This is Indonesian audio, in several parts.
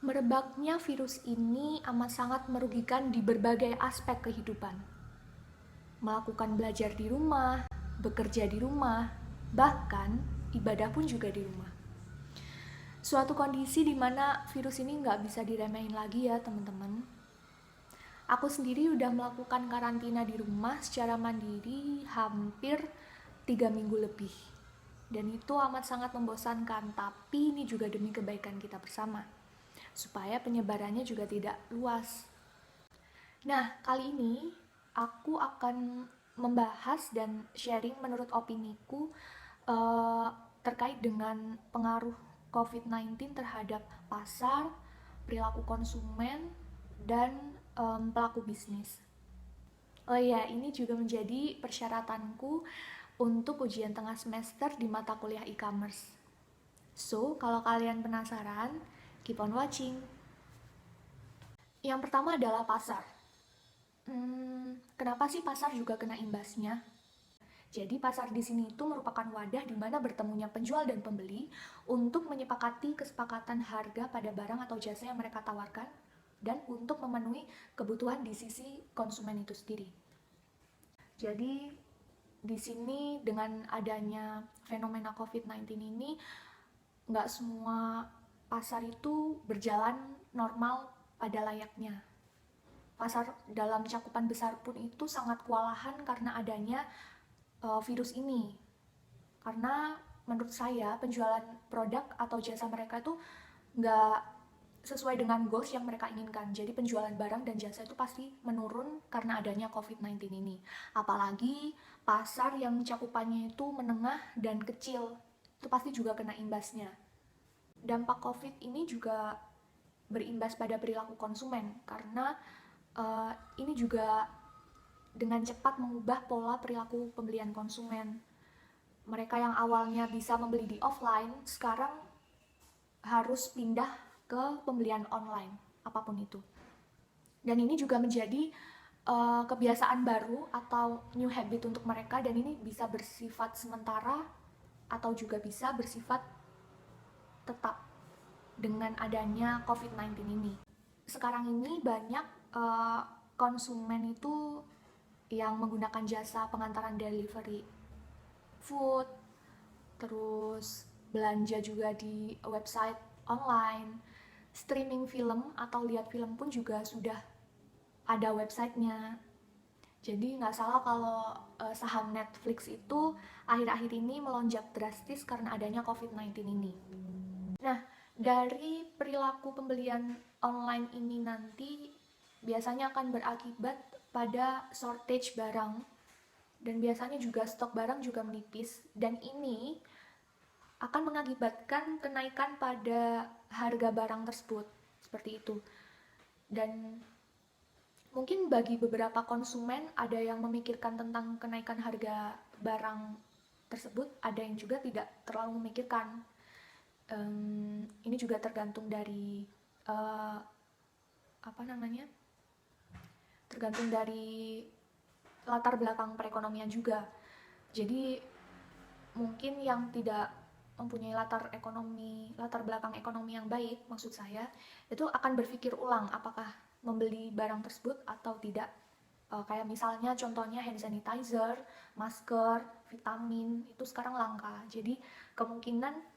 Merebaknya virus ini amat sangat merugikan di berbagai aspek kehidupan. Melakukan belajar di rumah, bekerja di rumah, bahkan ibadah pun juga di rumah. Suatu kondisi di mana virus ini nggak bisa diremehin lagi ya teman-teman. Aku sendiri udah melakukan karantina di rumah secara mandiri hampir 3 minggu lebih. Dan itu amat sangat membosankan, tapi ini juga demi kebaikan kita bersama. Supaya penyebarannya juga tidak luas. Nah, kali ini aku akan membahas dan sharing menurut opiniku eh, terkait dengan pengaruh COVID-19 terhadap pasar, perilaku konsumen, dan pelaku bisnis. Oh iya, ini juga menjadi persyaratanku untuk ujian tengah semester di mata kuliah e-commerce. So, kalau kalian penasaran, keep on watching. Yang pertama adalah pasar. Kenapa sih pasar juga kena imbasnya? Jadi pasar di sini itu merupakan wadah di mana bertemunya penjual dan pembeli untuk menyepakati kesepakatan harga pada barang atau jasa yang mereka tawarkan dan untuk memenuhi kebutuhan di sisi konsumen itu sendiri. Jadi di sini dengan adanya fenomena COVID-19 ini, nggak semua pasar itu berjalan normal pada layaknya. Pasar dalam cakupan besar pun itu sangat kewalahan karena adanya virus ini. Karena menurut saya penjualan produk atau jasa mereka itu nggak sesuai dengan goals yang mereka inginkan. Jadi penjualan barang dan jasa itu pasti menurun karena adanya COVID-19 ini. Apalagi pasar yang cakupannya itu menengah dan kecil, itu pasti juga kena imbasnya. Dampak COVID ini juga berimbas pada perilaku konsumen karena ini juga dengan cepat mengubah pola perilaku pembelian konsumen. Mereka yang awalnya bisa membeli di offline, sekarang harus pindah ke pembelian online, apapun itu. Dan ini juga menjadi kebiasaan baru atau new habit untuk mereka, dan ini bisa bersifat sementara atau juga bisa bersifat tetap dengan adanya COVID-19 ini. Sekarang ini banyak konsumen itu yang menggunakan jasa pengantaran delivery food, terus belanja juga di website online, streaming film atau lihat film pun juga sudah ada websitenya. Jadi nggak salah kalau saham Netflix itu akhir-akhir ini melonjak drastis karena adanya COVID-19 ini. Nah, dari perilaku pembelian online ini nanti biasanya akan berakibat pada shortage barang dan biasanya juga stok barang juga menipis, dan ini akan mengakibatkan kenaikan pada harga barang tersebut seperti itu. Dan mungkin bagi beberapa konsumen ada yang memikirkan tentang kenaikan harga barang tersebut, ada yang juga tidak terlalu memikirkan. Ini juga tergantung dari tergantung dari latar belakang perekonomian juga. Jadi mungkin yang tidak mempunyai latar belakang ekonomi yang baik, maksud saya, itu akan berpikir ulang apakah membeli barang tersebut atau tidak. Kayak misalnya contohnya hand sanitizer, masker, vitamin, itu sekarang langka. Jadi kemungkinan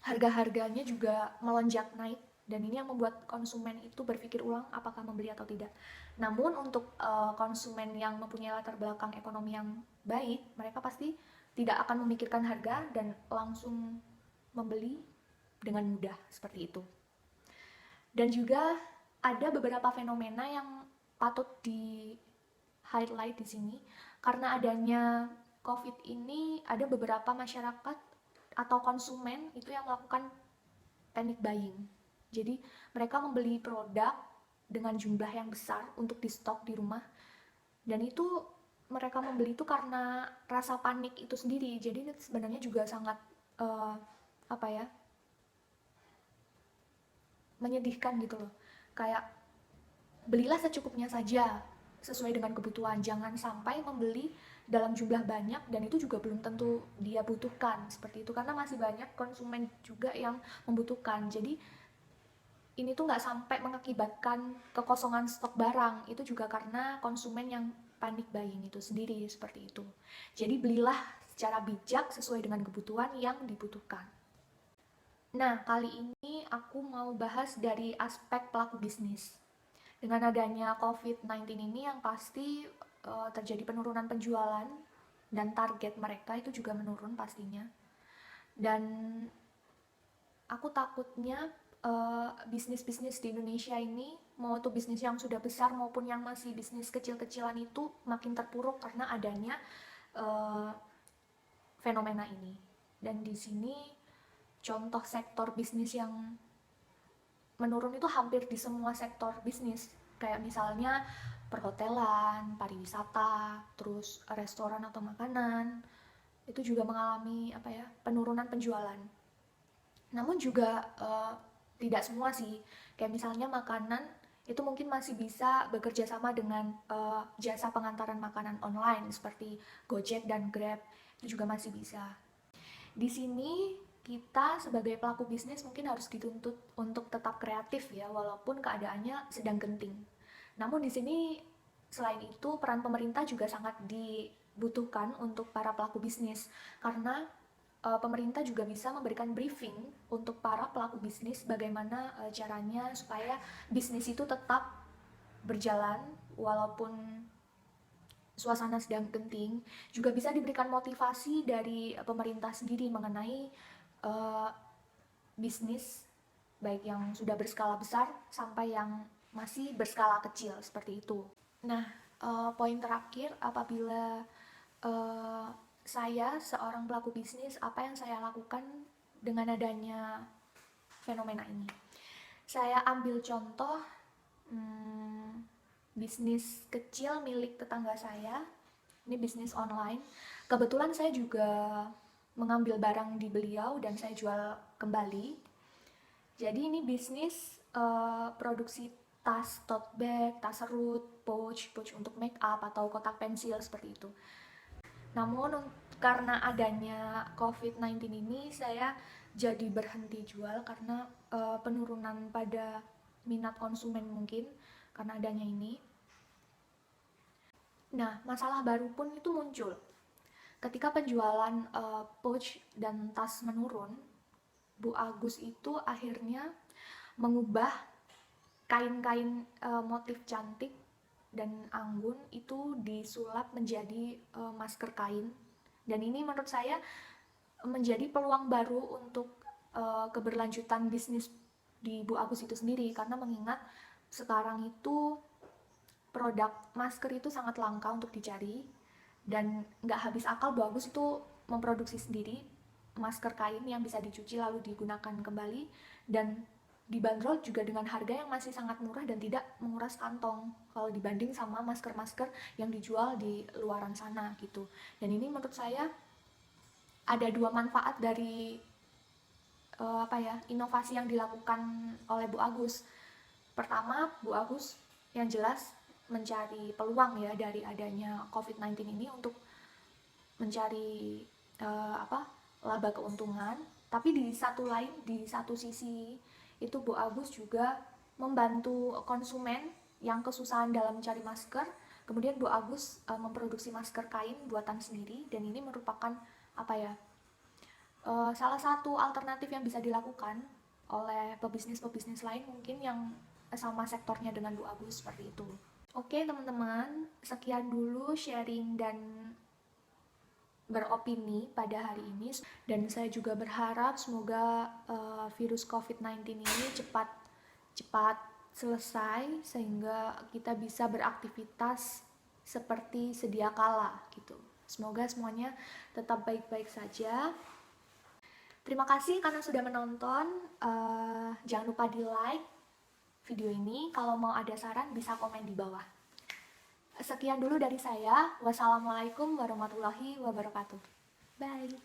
harga-harganya juga melonjak naik, dan ini yang membuat konsumen itu berpikir ulang apakah membeli atau tidak. Namun untuk konsumen yang mempunyai latar belakang ekonomi yang baik, mereka pasti tidak akan memikirkan harga dan langsung membeli dengan mudah seperti itu. Dan juga ada beberapa fenomena yang patut di highlight di sini. Karena adanya COVID ini, ada beberapa masyarakat atau konsumen itu yang melakukan panic buying. Jadi mereka membeli produk dengan jumlah yang besar untuk di stok di rumah, dan itu mereka membeli itu karena rasa panik itu sendiri. Jadi sebenarnya juga sangat menyedihkan gitu loh. Kayak belilah secukupnya saja sesuai dengan kebutuhan, jangan sampai membeli dalam jumlah banyak dan itu juga belum tentu dia butuhkan seperti itu, karena masih banyak konsumen juga yang membutuhkan. Jadi ini tuh nggak sampai mengakibatkan kekosongan stok barang. Itu juga karena konsumen yang panic buying itu sendiri seperti itu. Jadi belilah secara bijak sesuai dengan kebutuhan yang dibutuhkan. Nah, kali ini aku mau bahas dari aspek pelaku bisnis. Dengan adanya COVID-19 ini yang pasti terjadi penurunan penjualan dan target mereka itu juga menurun pastinya. Dan aku takutnya bisnis-bisnis di Indonesia ini, mau itu bisnis yang sudah besar maupun yang masih bisnis kecil-kecilan itu makin terpuruk karena adanya fenomena ini. Dan di sini contoh sektor bisnis yang menurun itu hampir di semua sektor bisnis, kayak misalnya perhotelan, pariwisata, terus restoran atau makanan, itu juga mengalami penurunan penjualan. Namun juga tidak semua sih, kayak misalnya makanan itu mungkin masih bisa bekerja sama dengan jasa pengantaran makanan online seperti Gojek dan Grab, itu juga masih bisa. Di sini kita sebagai pelaku bisnis mungkin harus dituntut untuk tetap kreatif ya, walaupun keadaannya sedang genting. Namun di sini selain itu peran pemerintah juga sangat dibutuhkan untuk para pelaku bisnis, karena pemerintah juga bisa memberikan briefing untuk para pelaku bisnis bagaimana caranya supaya bisnis itu tetap berjalan walaupun suasana sedang genting. Juga bisa diberikan motivasi dari pemerintah sendiri mengenai bisnis, baik yang sudah berskala besar sampai yang masih berskala kecil seperti itu. Nah, poin terakhir, apabila saya seorang pelaku bisnis, apa yang saya lakukan dengan adanya fenomena ini? Saya ambil contoh bisnis kecil milik tetangga saya. Ini bisnis online. Kebetulan saya juga mengambil barang di beliau dan saya jual kembali. Jadi ini bisnis produksi tas tote bag, tas serut, pouch untuk make up atau kotak pensil seperti itu. Namun karena adanya COVID-19 ini saya jadi berhenti jual karena penurunan pada minat konsumen mungkin karena adanya ini. Nah, masalah baru pun itu muncul. Ketika penjualan pouch dan tas menurun, Bu Agus itu akhirnya mengubah kain-kain motif cantik dan anggun itu disulap menjadi masker kain. Dan ini menurut saya menjadi peluang baru untuk keberlanjutan bisnis di Bu Agus itu sendiri, karena mengingat sekarang itu produk masker itu sangat langka untuk dicari dan nggak habis akal Bu Agus itu memproduksi sendiri masker kain yang bisa dicuci lalu digunakan kembali dan dibanderol juga dengan harga yang masih sangat murah dan tidak menguras kantong kalau dibanding sama masker-masker yang dijual di luaran sana gitu. Dan ini menurut saya ada dua manfaat dari inovasi yang dilakukan oleh Bu Agus. Pertama, Bu Agus yang jelas mencari peluang ya dari adanya COVID-19 ini untuk mencari laba keuntungan. Tapi di satu sisi itu Bu Agus juga membantu konsumen yang kesusahan dalam mencari masker. Kemudian Bu Agus memproduksi masker kain buatan sendiri, dan ini merupakan salah satu alternatif yang bisa dilakukan oleh pebisnis-pebisnis lain mungkin yang sama sektornya dengan Bu Agus seperti itu. Oke teman-teman, sekian dulu sharing dan beropini pada hari ini, dan saya juga berharap semoga virus COVID-19 ini cepat selesai sehingga kita bisa beraktivitas seperti sedia kala gitu. Semoga semuanya tetap baik-baik saja. Terima kasih karena sudah menonton. Jangan lupa di like video ini. Kalau mau ada saran bisa komen di bawah. Sekian dulu dari saya. Wassalamualaikum warahmatullahi wabarakatuh. Bye.